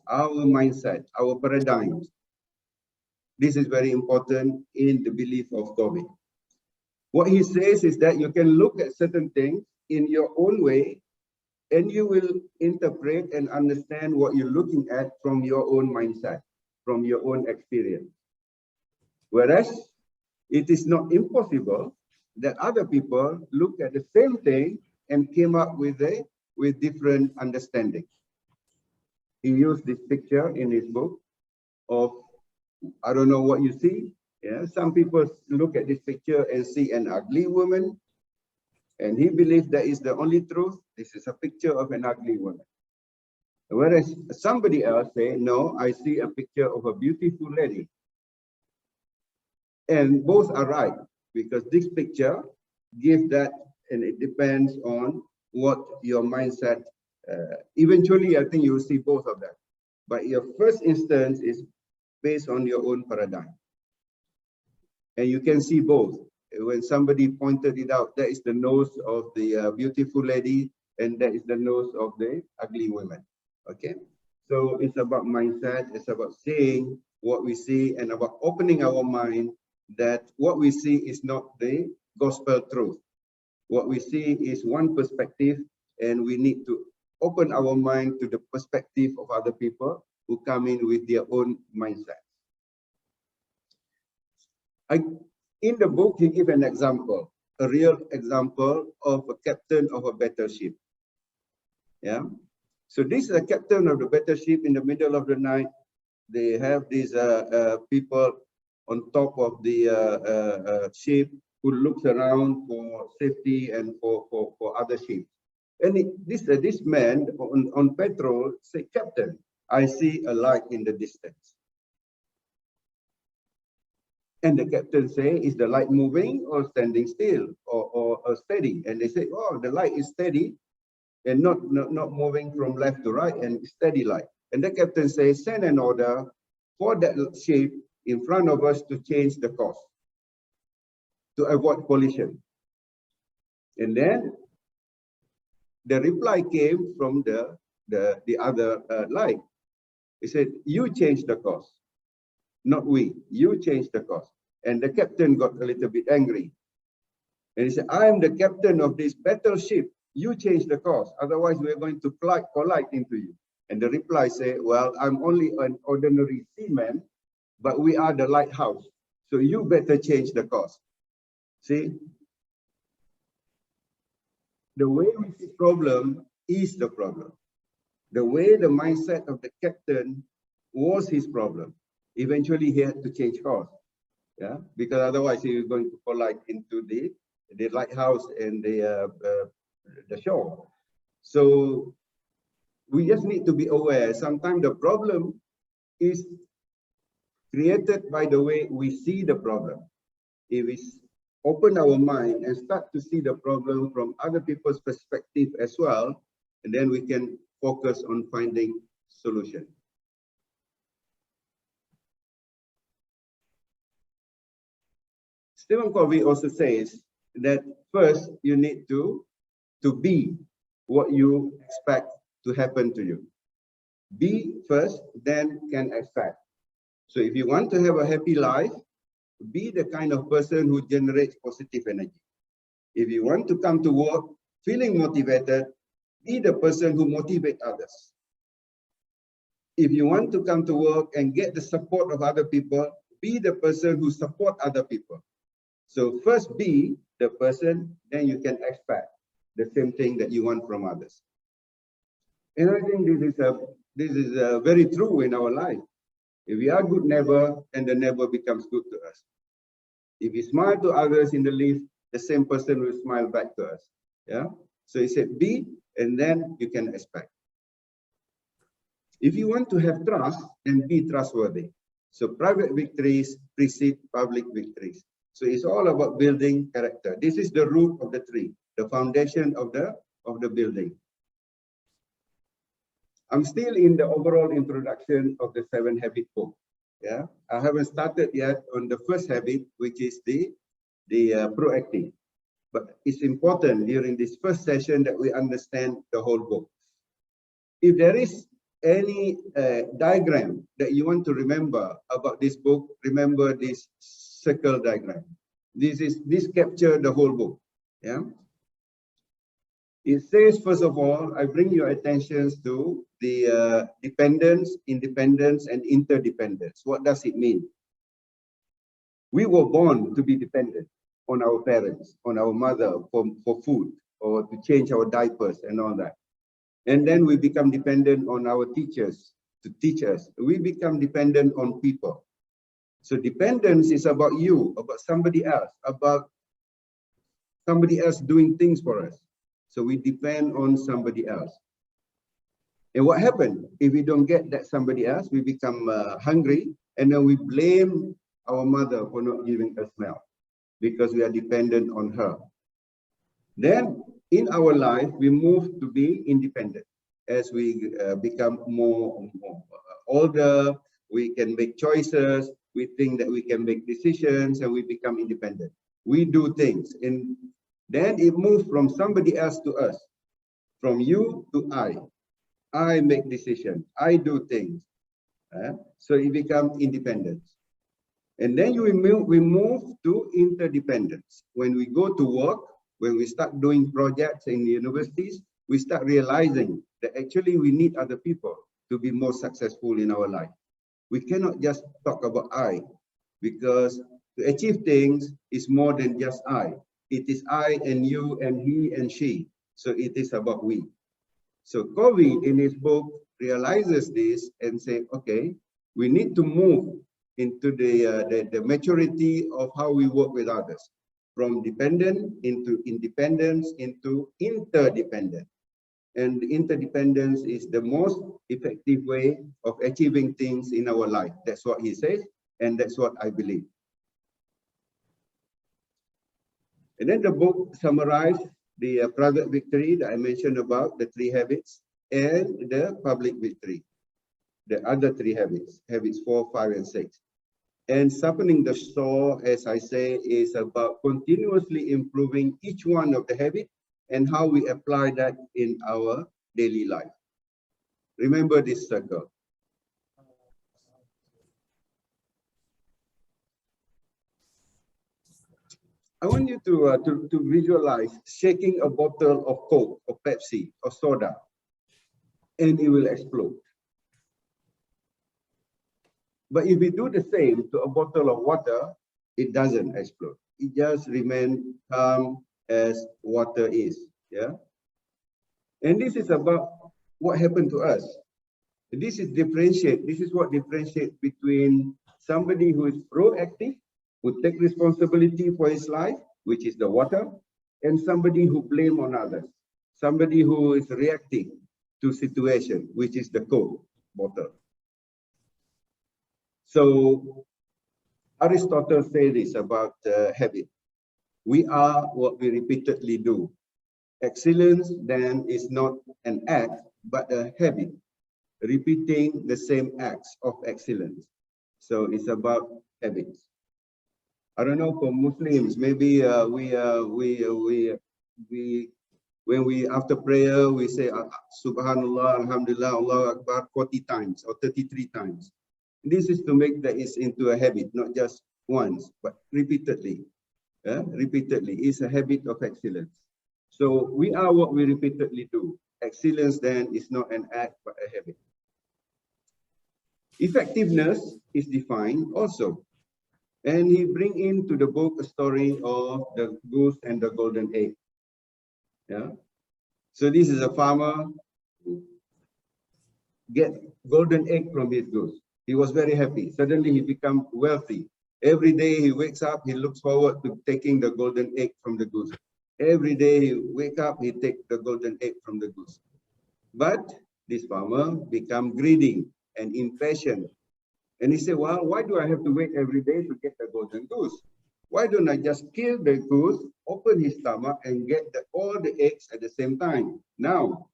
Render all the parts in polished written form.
our mindset, our paradigms. This is very important in the belief of Covey. What he says is that you can look at certain things in your own way, and you will interpret and understand what you're looking at from your own mindset, from your own experience. Whereas it is not impossible that other people look at the same thing and came up with different understanding. He used this picture in his book of, I don't know what you see. Yeah, some people look at this picture and see an ugly woman, and he believes that is the only truth. This is a picture of an ugly woman. Whereas somebody else say, no, I see a picture of a beautiful lady. And both are right, because this picture gives that, and it depends on what your mindset. Eventually, I think you will see both of them. But your first instance is based on your own paradigm. And you can see both. When somebody pointed it out, that is the nose of the beautiful lady, and that is the nose of the ugly woman. Okay? So it's about mindset, it's about seeing what we see, and about opening our mind that what we see is not the gospel truth. What we see is one perspective, and we need to open our mind to the perspective of other people who come in with their own mindset. In the book, he gives an example, a real example of a captain of a battleship. Yeah. So this is a captain of the battleship. In the middle of the night, they have these people on top of the ship who looks around for safety and for other ships. And this man on patrol say, "Captain, I see a light in the distance." And the captain say, "Is the light moving or standing still or steady?" And they say, "Oh, the light is steady and not moving from left to right, and steady light." And the captain says, "Send an order for that ship in front of us to change the course to avoid collision." And then the reply came from the other light. He said, "You change the course. Not we, you change the course." And the captain got a little bit angry. And he said, "I am the captain of this battleship. You change the course. Otherwise, we're going to collide into you." And the reply said, "Well, I'm only an ordinary seaman, but we are the lighthouse. So you better change the course." See? The way we see problem is the problem. The way the mindset of the captain was his problem. Eventually, he had to change course, yeah, because otherwise he was going to collide into the lighthouse and the shore. So we just need to be aware. Sometimes the problem is created by the way we see the problem. If we open our mind and start to see the problem from other people's perspective as well, and then we can focus on finding solution. Stephen Covey also says that first you need to be what you expect to happen to you. Be first, then can expect. So if you want to have a happy life, be the kind of person who generates positive energy. If you want to come to work feeling motivated, be the person who motivates others. If you want to come to work and get the support of other people, be the person who supports other people. So first be the person, then you can expect the same thing that you want from others. And I think this is very true in our life. If we are good neighbor, then the neighbor becomes good to us. If we smile to others in the lift, the same person will smile back to us. Yeah. So he said, be, and then you can expect. If you want to have trust, then be trustworthy. So private victories precede public victories. So it's all about building character. This is the root of the tree, the foundation of the building. I'm still in the overall introduction of the 7 habit book. Yeah, I haven't started yet on the first habit, which is the proactive. But it's important during this first session that we understand the whole book. If there is any diagram that you want to remember about this book, remember this circle diagram. This capture the whole book. Yeah. It says, first of all, I bring your attention to the dependence, independence, and interdependence. What does it mean? We were born to be dependent on our parents, on our mother for food or to change our diapers and all that. And then we become dependent on our teachers to teach us. We become dependent on people. So dependence is about you, about somebody else doing things for us. So we depend on somebody else. And what happened? If we don't get that somebody else, we become hungry, and then we blame our mother for not giving us milk because we are dependent on her. Then in our life, we move to be independent. As we become more older, we can make choices, we think that we can make decisions, and we become independent. We do things, and then it moves from somebody else to us, from you to I. I make decisions, I do things. So it becomes independence. And then we move to interdependence. When we go to work, when we start doing projects in the universities, we start realizing that actually we need other people to be more successful in our life. We cannot just talk about I, because to achieve things is more than just I. It is I and you and he and she. So it is about we. So Covey in his book realizes this and say, okay, we need to move into the maturity of how we work with others, from dependent into independence into interdependent. And interdependence is the most effective way of achieving things in our life. That's what he says, and that's what I believe. And then the book summarized the private victory that I mentioned about, the 3 habits, and the public victory, the other 3 habits, habits 4, 5, and 6. And sharpening the saw, as I say, is about continuously improving each one of the habits and how we apply that in our daily life. Remember this circle. I want you to visualize shaking a bottle of Coke or Pepsi or soda, and it will explode. But if we do the same to a bottle of water, it doesn't explode. It just remains calm as water is. Yeah. And this is about what happened to us. This is what differentiates between somebody who is proactive, who take responsibility for his life, which is the water, and somebody who blame on others, somebody who is reacting to situation, which is the Coke bottle. So Aristotle said this about habit. We are what we repeatedly do. Excellence then is not an act, but a habit, repeating the same acts of excellence. So it's about habits. I don't know, for Muslims, maybe when we after prayer we say Subhanallah, Alhamdulillah, Allah Akbar 40 times or 33 times. This is to make that is into a habit, not just once, but repeatedly. Repeatedly is a habit of excellence. So we are what we repeatedly do. Excellence then is not an act, but a habit. Effectiveness is defined also. And he bring into the book a story of the goose and the golden egg. Yeah. So this is a farmer who get golden egg from his goose. He was very happy. Suddenly he become wealthy. Every day he wakes up, he looks forward to taking the golden egg from the goose. Every day he wake up, he take the golden egg from the goose. But this farmer become greedy and impatient. And he said, well, why do I have to wait every day to get the golden goose? Why don't I just kill the goose, open his stomach, and get all the eggs at the same time now?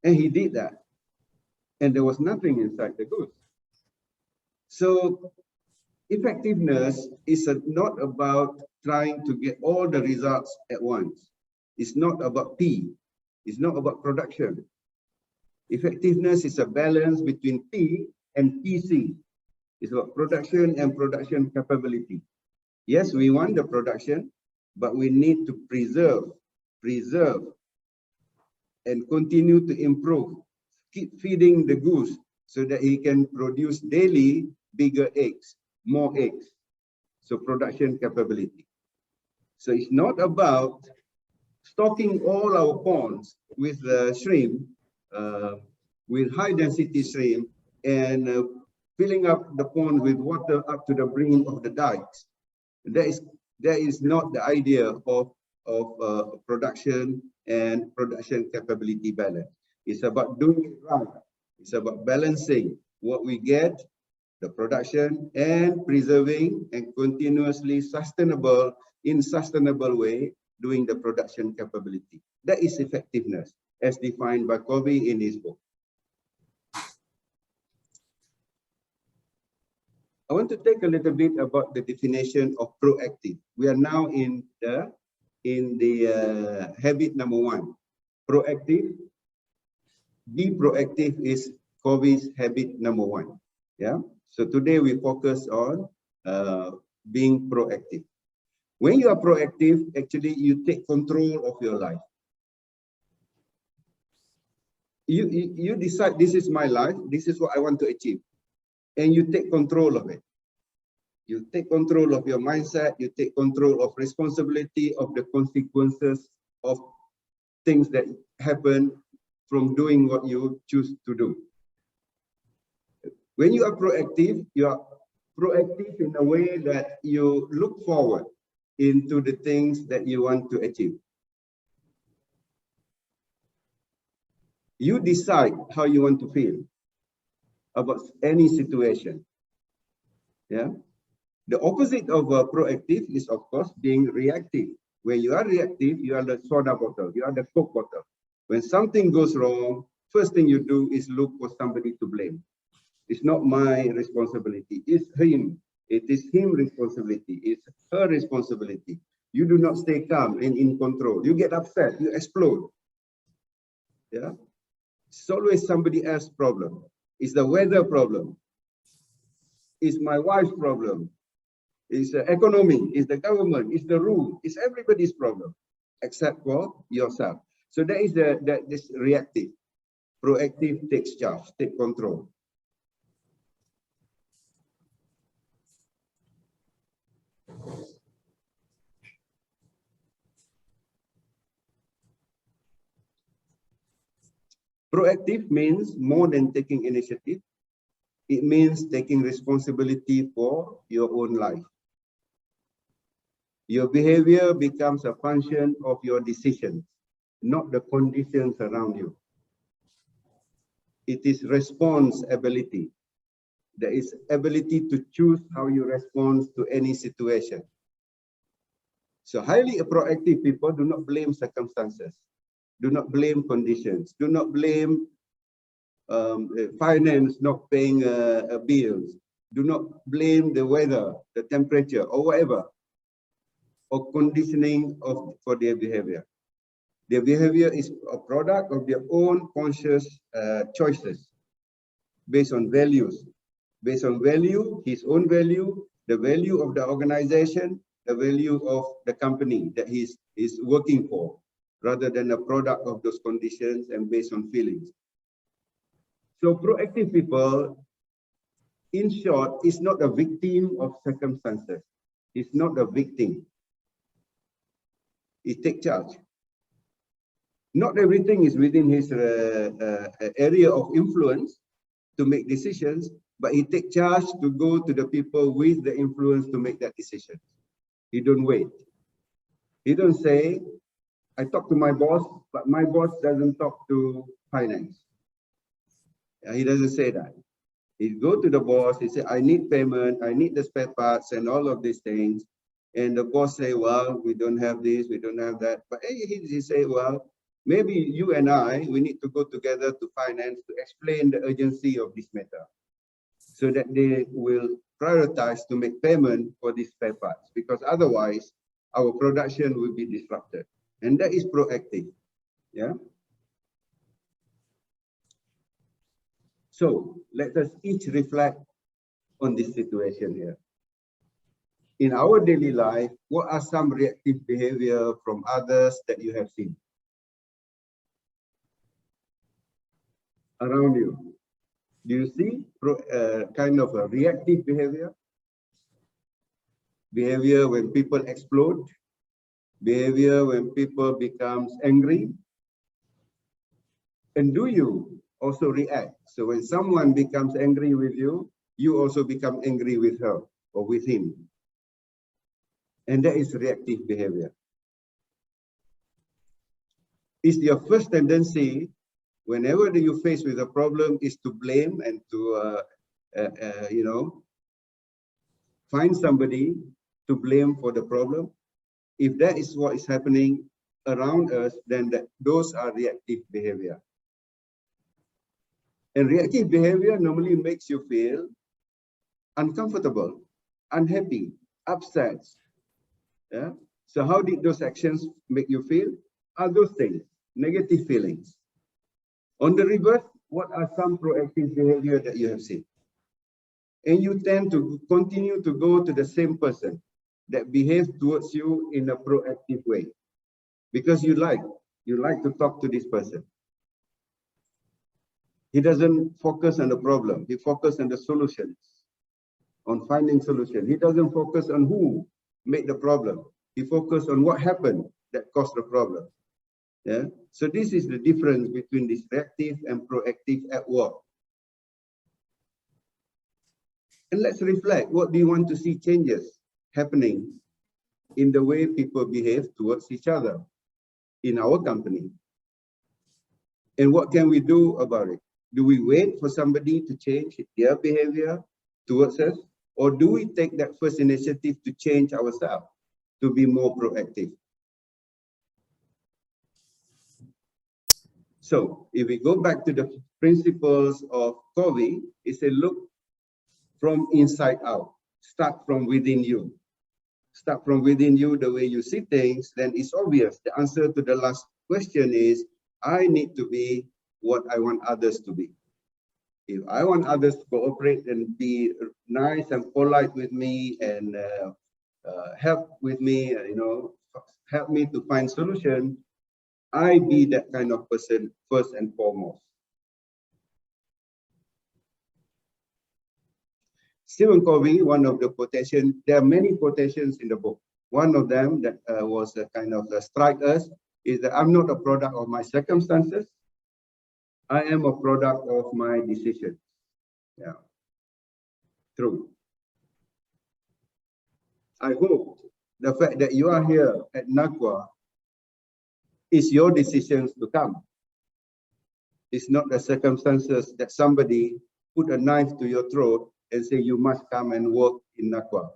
And he did that. And there was nothing inside the goose. So effectiveness is not about trying to get all the results at once. It's not about P. It's not about production. Effectiveness is a balance between P and PC. It's about production and production capability. Yes, we want the production, but we need to preserve, and continue to improve. Keep feeding the goose so that he can produce daily bigger eggs, more eggs. So production capability. So it's not about stocking all our ponds with shrimp, with high density shrimp, and filling up the pond with water up to the brink of the dikes. That is not the idea of production and production capability balance. It's about doing it right. It's about balancing what we get, the production, and preserving and continuously sustainable way doing the production capability. That is effectiveness as defined by Covey in his book. I want to take a little bit about the definition of proactive. We are now in the habit number 1. Proactive. Be proactive is Covey's habit number 1. Yeah. So today we focus on being proactive. When you are proactive, actually you take control of your life. You decide, this is my life, this is what I want to achieve, and you take control of it. You take control of your mindset, you take control of responsibility of the consequences of things that happen from doing what you choose to do. When you are proactive in a way that you look forward into the things that you want to achieve. You decide how you want to feel about any situation. Yeah. The opposite of proactive is, of course, being reactive. When you are reactive, you are the soda bottle, you are the Coke bottle. When something goes wrong, first thing you do is look for somebody to blame. It's not my responsibility, it's him. It is him responsibility, it's her responsibility. You do not stay calm and in control. You get upset, you explode. Yeah. It's always somebody else's problem. It's the weather problem. It's my wife's problem. It's the economy, it's the government, it's the rule, it's everybody's problem, except for yourself. So that is this reactive. Proactive takes charge, take control. Proactive means more than taking initiative. It means taking responsibility for your own life. Your behavior becomes a function of your decisions, not the conditions around you. It is response ability. There is ability to choose how you respond to any situation. So highly proactive people do not blame circumstances, do not blame conditions, do not blame finance not paying bills, do not blame the weather, the temperature, or whatever, or conditioning for their behavior. Their behavior is a product of their own conscious choices based on values. Based on value, his own value, the value of the organization, the value of the company that he's working for, rather than a product of those conditions and based on feelings. So proactive people, in short, is not a victim of circumstances. It's not a victim. He takes charge. Not everything is within his area of influence to make decisions, but he takes charge to go to the people with the influence to make that decision. He don't wait. He don't say, I talk to my boss, but my boss doesn't talk to finance. He doesn't say that. He go to the boss, he say, I need payment, I need the spare parts and all of these things. And the boss say, well, we don't have this, we don't have that. But he say, well, maybe you and I, we need to go together to finance to explain the urgency of this matter, so that they will prioritize to make payment for these spare parts, because otherwise our production will be disrupted. And that is proactive. Yeah. So let us each reflect on this situation here. In our daily life, what are some reactive behavior from others that you have seen around you? Do you see kind of a reactive behavior? Behavior when people explode? Behavior when people becomes angry? And do you also react? So when someone becomes angry with you, you also become angry with her or with him. And that is reactive behavior. Is your first tendency, whenever you face with a problem, is to blame and to, find somebody to blame for the problem? If that is what is happening around us, then those are reactive behavior. And reactive behavior normally makes you feel uncomfortable, unhappy, upset. Yeah. So how did those actions make you feel? Are those things, negative feelings? On the reverse, what are some proactive behavior that you have seen? And you tend to continue to go to the same person that behaves towards you in a proactive way because you like to talk to this person. He doesn't focus on the problem. He focuses on the solutions, on finding solution. He doesn't focus on who made the problem. He focuses on what happened that caused the problem. Yeah. So this is the difference between this reactive and proactive at work. And let's reflect. What do you want to see changes happening in the way people behave towards each other in our company? And what can we do about it? Do we wait for somebody to change their behavior towards us? Or do we take that first initiative to change ourselves, to be more proactive? So if we go back to the principles of Covey, it's a look from inside out. Start from within you. Start from within you, the way you see things, then it's obvious. The answer to the last question is, I need to be what I want others to be. If I want others to cooperate and be nice and polite with me and help with me, help me to find solution, I be that kind of person first and foremost. Stephen Covey, one of the quotations, there are many quotations in the book. One of them that was a kind of strike us is that I'm not a product of my circumstances. I am a product of my decisions. Yeah, true. I hope the fact that you are here at NAQUA is your decisions to come. It's not the circumstances that somebody put a knife to your throat and say you must come and work in NAQUA.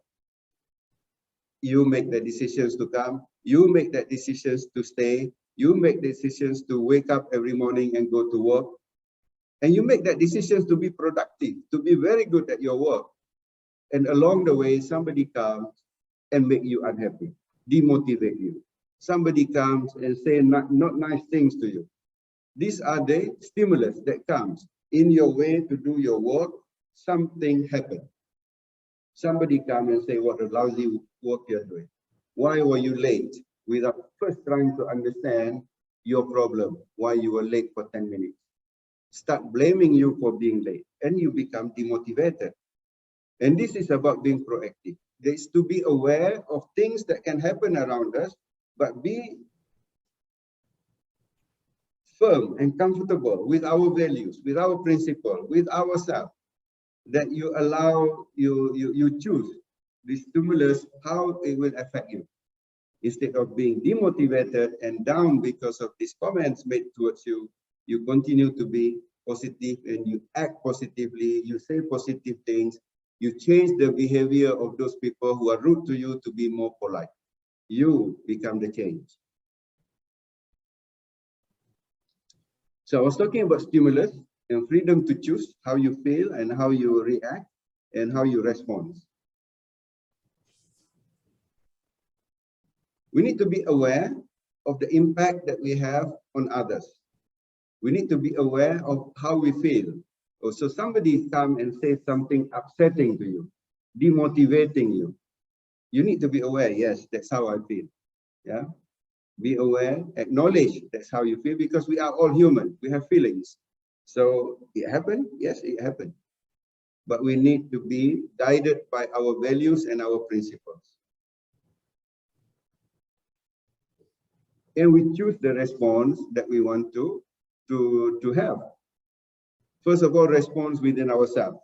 You make the decisions to come. You make the decisions to stay. You make decisions to wake up every morning and go to work. And you make that decisions to be productive, to be very good at your work. And along the way, somebody comes and make you unhappy, demotivate you. Somebody comes and say not nice things to you. These are the stimulus that comes in your way to do your work. Something happened. Somebody come and say, what a lousy work you're doing. Why were you late? Without first trying to understand your problem, why you were late for 10 minutes. Start blaming you for being late and you become demotivated. And this is about being proactive. There's to be aware of things that can happen around us, but be firm and comfortable with our values, with our principle, with ourselves, that you allow, you choose the stimulus, how it will affect you. Instead of being demotivated and down because of these comments made towards you, you continue to be positive and you act positively, you say positive things, you change the behavior of those people who are rude to you to be more polite. You become the change. So I was talking about stimulus and freedom to choose how you feel and how you react and how you respond. We need to be aware of the impact that we have on others. We need to be aware of how we feel. Or so somebody come and say something upsetting to you, demotivating you. You need to be aware. Yes, that's how I feel. Yeah. Be aware, acknowledge that's how you feel, because we are all human. We have feelings. So it happened. Yes, it happened. But we need to be guided by our values and our principles. And we choose the response that we want to have. First of all, response within ourselves.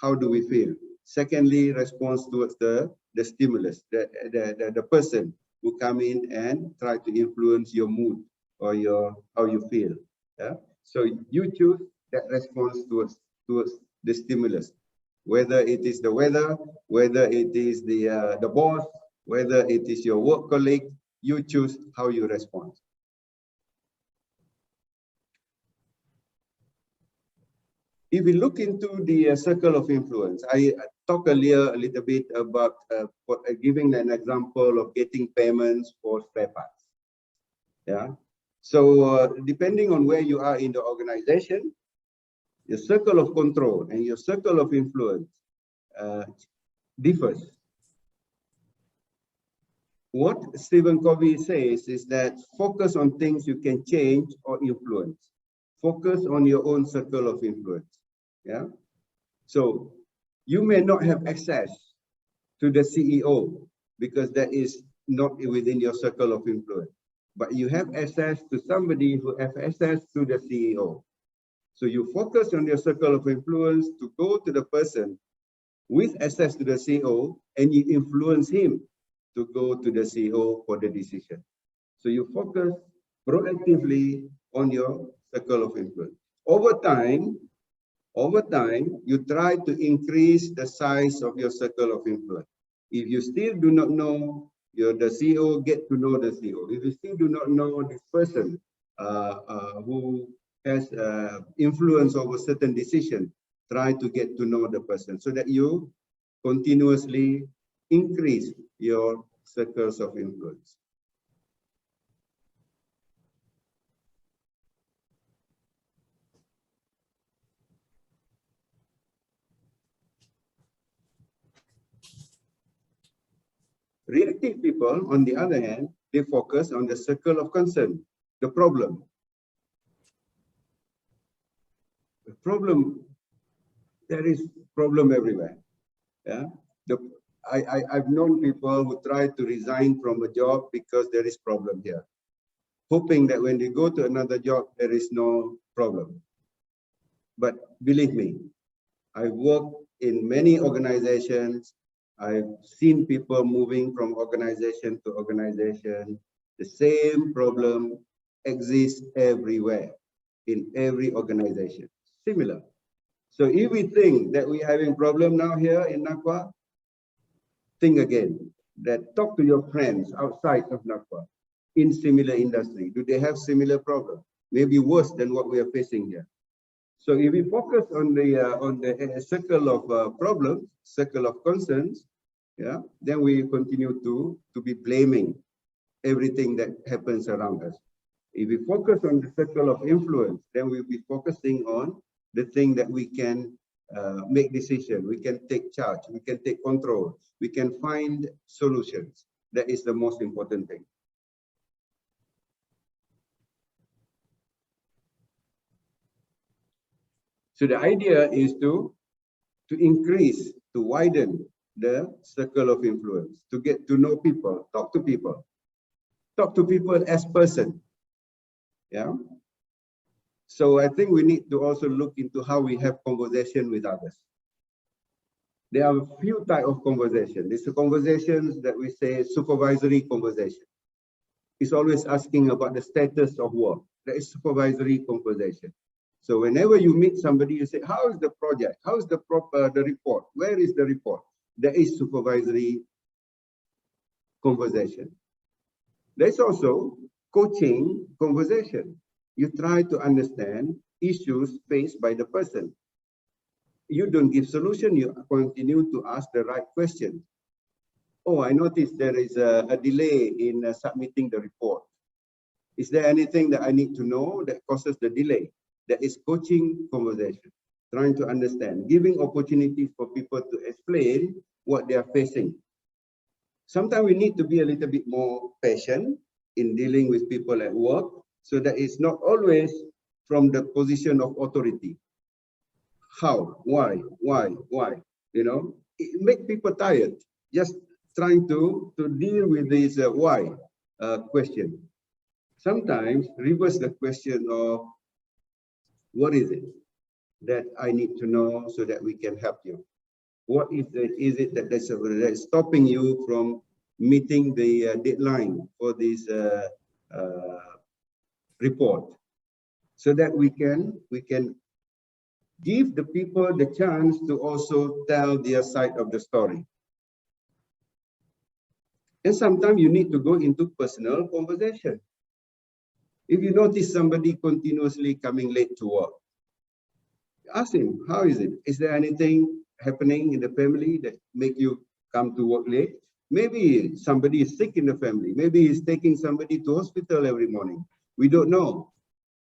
How do we feel? Secondly, response towards the stimulus, the person who come in and try to influence your mood or your how you feel. Yeah. So you choose that response towards the stimulus, whether it is the weather, whether it is the boss, whether it is your work colleague. You choose how you respond. If we look into the circle of influence, I talked earlier a little bit about giving an example of getting payments for spare parts. Yeah. So depending on where you are in the organization, your circle of control and your circle of influence differs. What Stephen Covey says is that focus on things you can change or influence. Focus on your own circle of influence. Yeah. So you may not have access to the CEO because that is not within your circle of influence, but you have access to somebody who has access to the CEO. So you focus on your circle of influence to go to the person with access to the CEO, and you influence him to go to the CEO for the decision. So you focus proactively on your circle of influence. Over time, you try to increase the size of your circle of influence. If you still do not know the CEO, get to know the CEO. If you still do not know this person who has influence over certain decision, try to get to know the person so that you continuously increase your circles of influence. Reactive people, on the other hand, they focus on the circle of concern, the problem. The problem, there is problem everywhere. Yeah. I've known people who try to resign from a job because there is problem here, hoping that when they go to another job, there is no problem. But believe me, I've worked in many organizations. I've seen people moving from organization to organization. The same problem exists everywhere, in every organization, similar. So if we think that we're having problem now here in Nakwa, think again, that talk to your friends outside of Nakwa in similar industry. Do they have similar problem? Maybe worse than what we are facing here. So if we focus on the circle of problems, circle of concerns, yeah, then we continue to be blaming everything that happens around us. If we focus on the circle of influence, then we'll be focusing on the thing that we can make decision, we can take charge, we can take control, we can find solutions. That is the most important thing. So the idea is to increase, to widen the circle of influence, to get to know people, talk to people as person. Yeah. So I think we need to also look into how we have conversation with others. There are a few types of conversation. These are conversations that we say supervisory conversation. It's always asking about the status of work. That is supervisory conversation. So whenever you meet somebody, you say, how is the project? How is the report? Where is the report? That is supervisory conversation. There's also coaching conversation. You try to understand issues faced by the person. You don't give solution, you continue to ask the right question. Oh, I noticed there is a delay in submitting the report. Is there anything that I need to know that causes the delay? That is coaching conversation. trying to understand, giving opportunities for people to explain what they are facing. Sometimes we need to be a little bit more patient in dealing with people at work, so that it's not always from the position of authority. How? Why? Why? You know, it makes people tired just trying to deal with this why question. Sometimes reverse the question of what is it that I need to know so that we can help you? What is it that's stopping you from meeting the deadline for this report, so that we can give the people the chance to also tell their side of the story. And sometimes you need to go into personal conversation. If you notice somebody continuously coming late to work, ask him, how is it? Is there anything happening in the family that make you come to work late? Maybe somebody is sick in the family. Maybe he's taking somebody to hospital every morning. We don't know.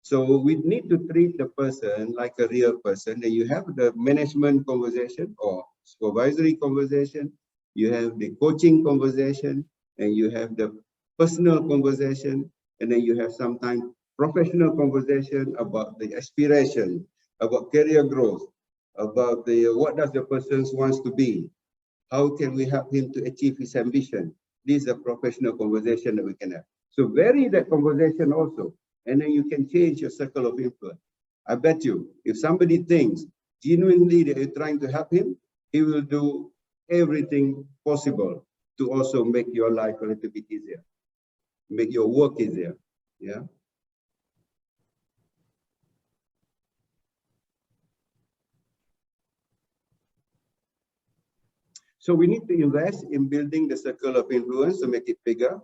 So we need to treat the person like a real person. And you have the management conversation or supervisory conversation. You have the coaching conversation, and you have the personal conversation. And then you have sometimes professional conversation about the aspiration, about career growth, about the what does the person wants to be. How can we help him to achieve his ambition? This is a professional conversation that we can have. So vary that conversation also, and then you can change your circle of influence. I bet you, if somebody thinks genuinely that you're trying to help him, he will do everything possible to also make your life a little bit easier, make your work easier. Yeah. So we need to invest in building the circle of influence to make it bigger.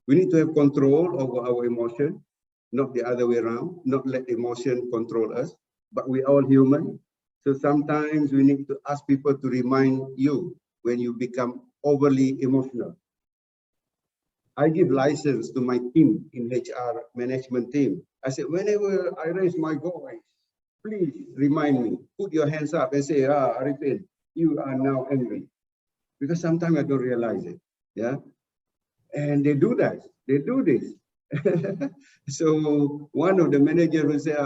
We need to have control over our emotion, not the other way around, not let emotion control us, but we're all human. So sometimes we need to ask people to remind you when you become overly emotional. I give license to my team in HR management team. I said, whenever I raise my voice, please remind me, put your hands up and say, Arifin, you are now angry. Because sometimes I don't realize it. Yeah. And they do that. They do this. So one of the managers will say,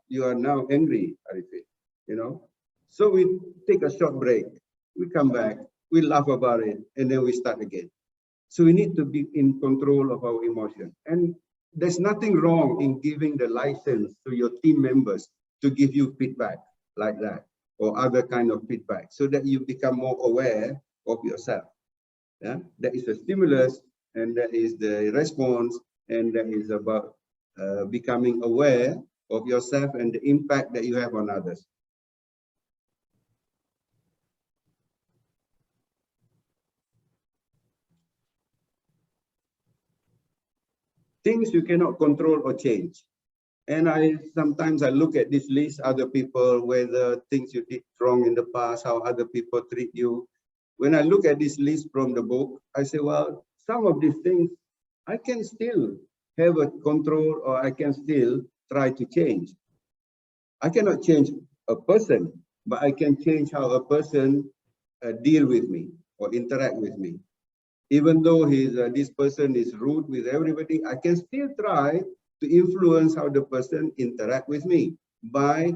you are now angry, Arifin. You know. So we take a short break. We come back. We laugh about it. And then we start again. So we need to be in control of our emotion. And there's nothing wrong in giving the license to your team members to give you feedback like that, or other kind of feedback, so that you become more aware of yourself. Yeah, that is a stimulus, and that is the response, and that is about becoming aware of yourself and the impact that you have on others. Things you cannot control or change. And sometimes I look at this list, other people, whether things you did wrong in the past, how other people treat you. When I look at this list from the book, I say, well, some of these things I can still have a control, or I can still try to change. I cannot change a person, but I can change how a person deal with me or interact with me. Even though this person is rude with everybody, I can still try to influence how the person interact with me by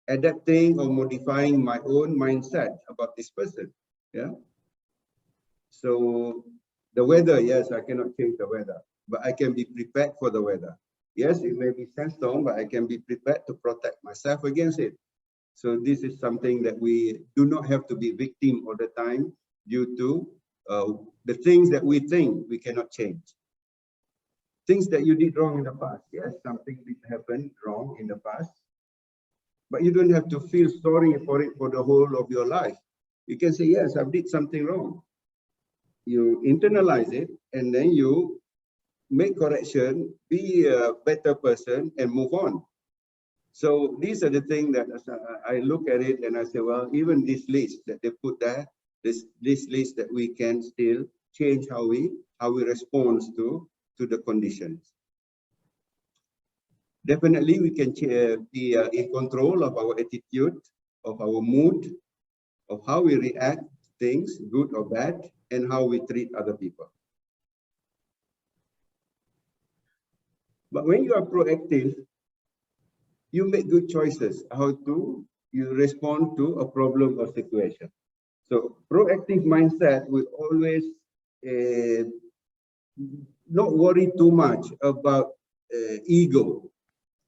adapting or modifying my own mindset about this person. Yeah. So the weather, yes, I cannot change the weather, but I can be prepared for the weather. Yes, it may be sandstorm, but I can be prepared to protect myself against it. So this is something that we do not have to be victim all the time due to the things that we think we cannot change. Things that you did wrong in the past. Yes, something did happen wrong in the past, but you don't have to feel sorry for it for the whole of your life. You can say, yes, I did something wrong. You internalize it, and then you make correction, be a better person, and move on. So these are the things that I look at it and I say, well, even this list that they put there, this list that we can still change how we respond to the conditions. Definitely, we can be in control of our attitude, of our mood, of how we react to things, good or bad, and how we treat other people. But when you are proactive, you make good choices how to you respond to a problem or situation. So proactive mindset will always not worry too much about ego,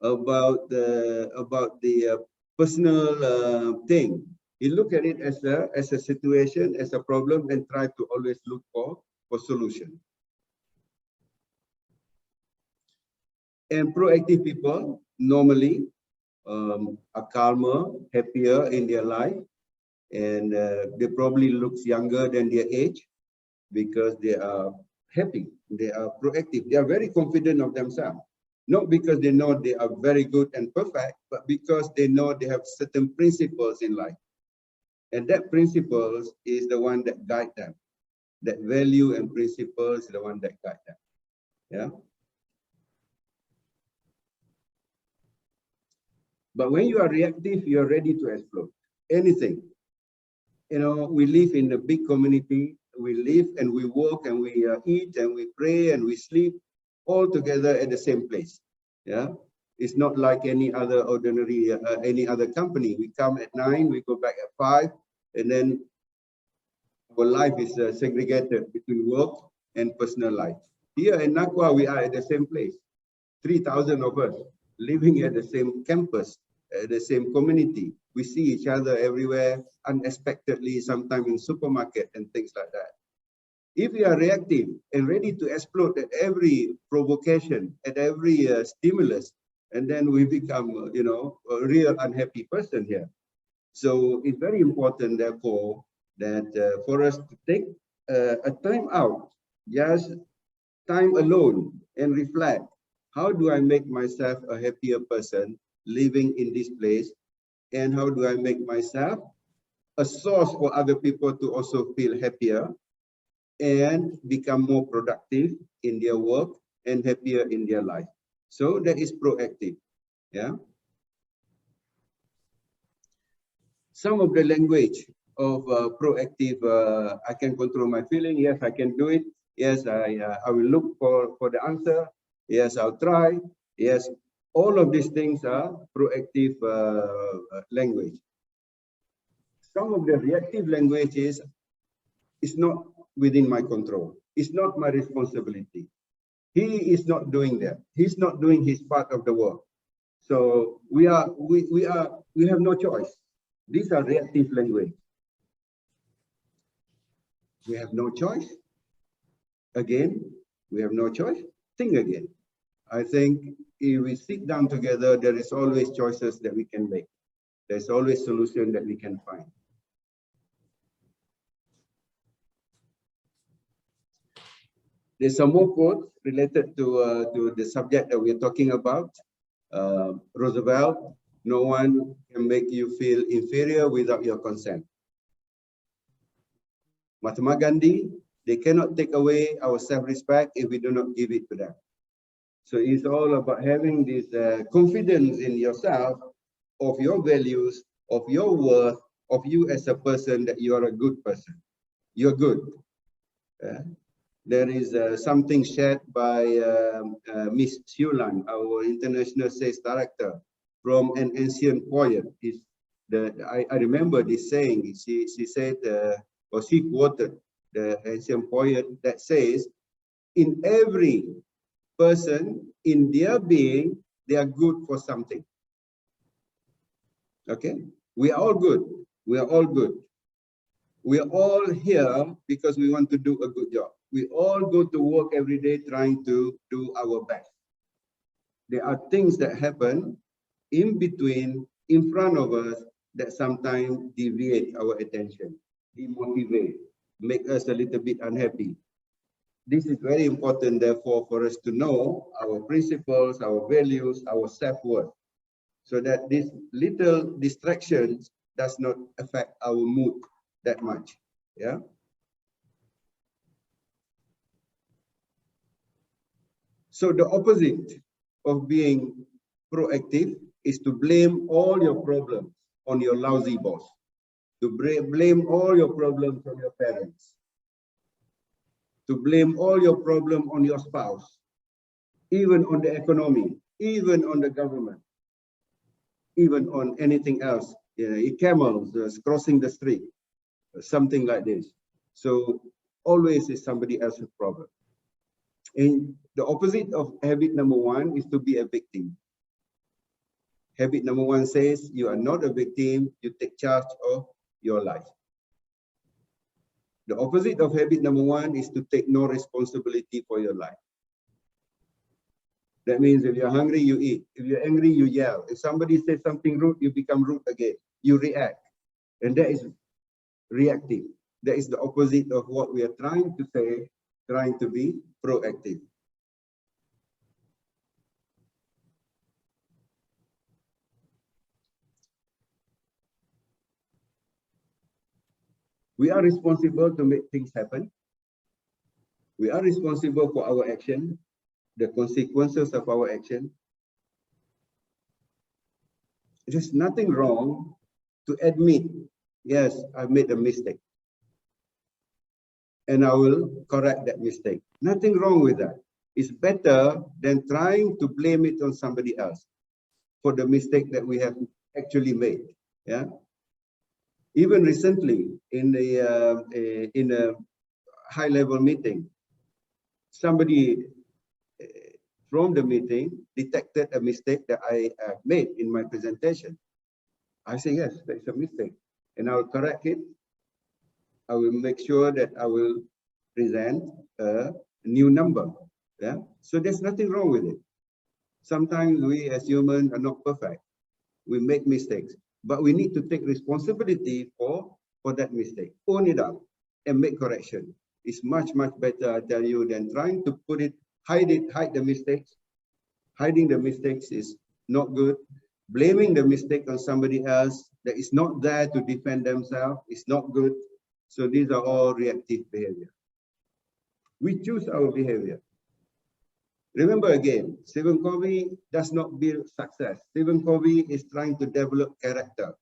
about the personal thing. You look at it as a situation, as a problem, and try to always look for solution. And proactive people normally are calmer, happier in their life, and they probably looks younger than their age because they are happy, they are proactive, they are very confident of themselves. Not because they know they are very good and perfect, but because they know they have certain principles in life. And that principles is the one that guide them. That value and principles is the one that guide them. Yeah. But when you are reactive, you are ready to explode anything. You know, we live in a big community. We live and we work and we eat and we pray and we sleep all together at the same place. Yeah, it's not like any other ordinary, any other company. We come at 9, we go back at 5, and then our life is segregated between work and personal life. Here in Nakwa, we are at the same place. 3,000 of us living at the same campus, the same community. We see each other everywhere, unexpectedly, sometimes in supermarket and things like that. If we are reactive and ready to explode at every provocation, at every stimulus, and then we become, you know, a real unhappy person here. So it's very important, therefore, that for us to take a time out, just time alone, and reflect. How do I make myself a happier person living in this place? And how do I make myself a source for other people to also feel happier and become more productive in their work and happier in their life? So that is proactive. Yeah. Some of the language of proactive, I can control my feeling. Yes, I can do it. Yes, I will look for the answer. Yes, I'll try. Yes, all of these things are proactive language. Some of the reactive language is not within my control. It's not my responsibility. He is not doing that. He's not doing his part of the work. So we have no choice. These are reactive language. We have no choice. Again, we have no choice. Think again. I think if we sit down together, there is always choices that we can make. There's always solution that we can find. There's some more quotes related to the subject that we're talking about. Roosevelt, no one can make you feel inferior without your consent. Mahatma Gandhi, they cannot take away our self-respect if we do not give it to them. So it's all about having this confidence in yourself, of your values, of your worth, of you as a person, that you are a good person. You're good. There is something shared by Miss Xulan, our international sales director, from an ancient poet. I remember this saying. She said, or she quoted the ancient poet that says, in every person, in their being, they are good for something. Okay? We are all good. We are all good. We are all here because we want to do a good job. We all go to work every day trying to do our best. There are things that happen in between, in front of us, that sometimes deviate our attention, demotivate, make us a little bit unhappy. This is very important, therefore, for us to know our principles, our values, our self-worth, so that these little distractions does not affect our mood that much. Yeah. So the opposite of being proactive is to blame all your problems on your lousy boss, to blame all your problems on your parents, to blame all your problem on your spouse, even on the economy, even on the government, even on anything else, camels crossing the street, something like this. So always is somebody else's problem. And the opposite of habit number one is to be a victim. Habit number one says you are not a victim, you take charge of your life. The opposite of habit number one is to take no responsibility for your life. That means if you're hungry, you eat. If you're angry, you yell. If somebody says something rude, you become rude again. You react. And that is reactive. That is the opposite of what we are trying to say, trying to be proactive. We are responsible to make things happen. We are responsible for our action, the consequences of our action. There's nothing wrong to admit, yes, I made a mistake. And I will correct that mistake. Nothing wrong with that. It's better than trying to blame it on somebody else for the mistake that we have actually made. Yeah. Even recently, in a high-level meeting, somebody from the meeting detected a mistake that I made in my presentation. I say, yes, that's a mistake. And I will correct it. I will make sure that I will present a new number. Yeah. So there's nothing wrong with it. Sometimes we as humans are not perfect. We make mistakes, but we need to take responsibility for that mistake. Own it up and make correction. It's much better, I tell you, than trying to hide the mistakes. Hiding the mistakes is not good. Blaming the mistake on somebody else that is not there to defend themselves is not good. So these are all reactive behavior. We choose our behavior. Remember again, Stephen Covey does not build success. Stephen Covey is trying to develop character.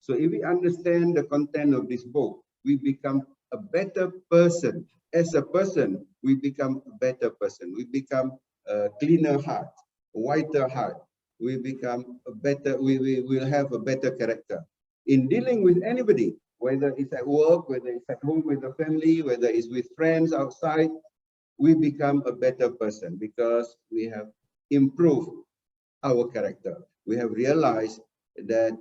So if we understand the content of this book, we become a better person. As a person, we become a better person. We become a cleaner heart, a whiter heart. We become a better, we will have a better character. In dealing with anybody, whether it's at work, whether it's at home with the family, whether it's with friends outside, we become a better person because we have improved our character. We have realized that,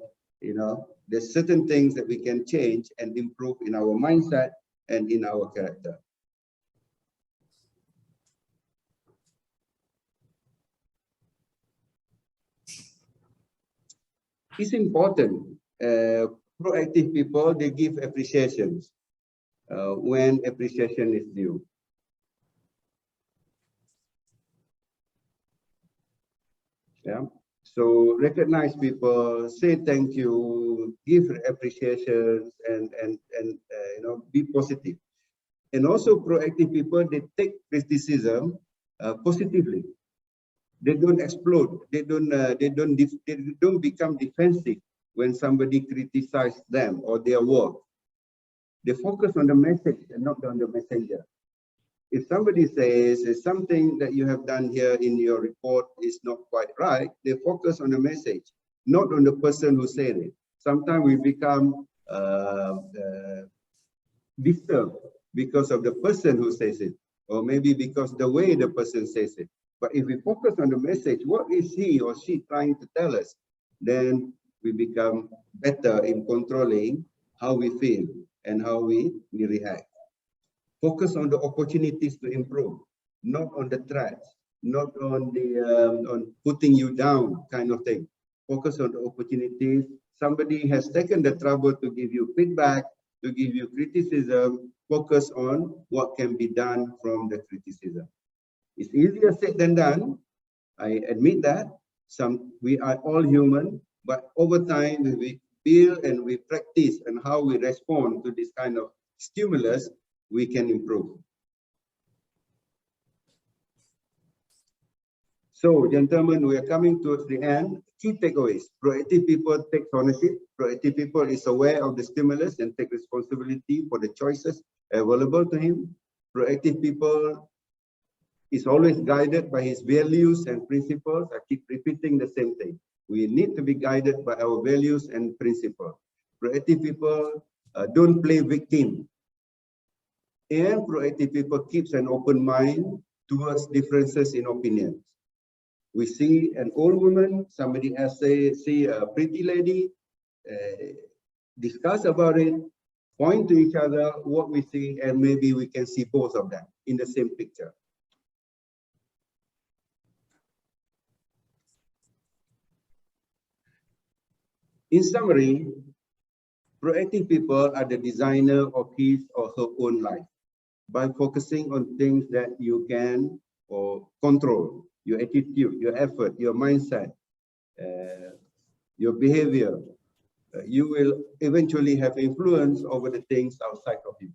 there's certain things that we can change and improve in our mindset and in our character. It's important. Proactive people, they give appreciations when appreciation is due. Yeah. So recognize people, say thank you, give appreciations, and be positive. And also proactive people, they take criticism positively. They don't explode. They don't become defensive when somebody criticizes them or their work. They focus on the message and not on the messenger. If somebody says something that you have done here in your report is not quite right, they focus on the message, not on the person who said it. Sometimes we become disturbed because of the person who says it, or maybe because the way the person says it. But if we focus on the message, what is he or she trying to tell us, then we become better in controlling how we feel and how we react. Focus on the opportunities to improve, not on the threats, not on the on putting you down kind of thing. Focus on the opportunities. Somebody has taken the trouble to give you feedback, to give you criticism. Focus on what can be done from the criticism. It's easier said than done. I admit that. We are all human, but over time we build and we practice and how we respond to this kind of stimulus, we can improve. So, gentlemen, we are coming towards the end. Key takeaways. Proactive people take ownership. Proactive people is aware of the stimulus and take responsibility for the choices available to him. Proactive people is always guided by his values and principles. I keep repeating the same thing. We need to be guided by our values and principles. Proactive people don't play victim. And proactive people keeps an open mind towards differences in opinions. We see an old woman, somebody else see a pretty lady, discuss about it, point to each other what we see, and maybe we can see both of them in the same picture. In summary, proactive people are the designer of his or her own life by focusing on things that you can or control, your attitude, your effort, your mindset, your behavior. You will eventually have influence over the things outside of you.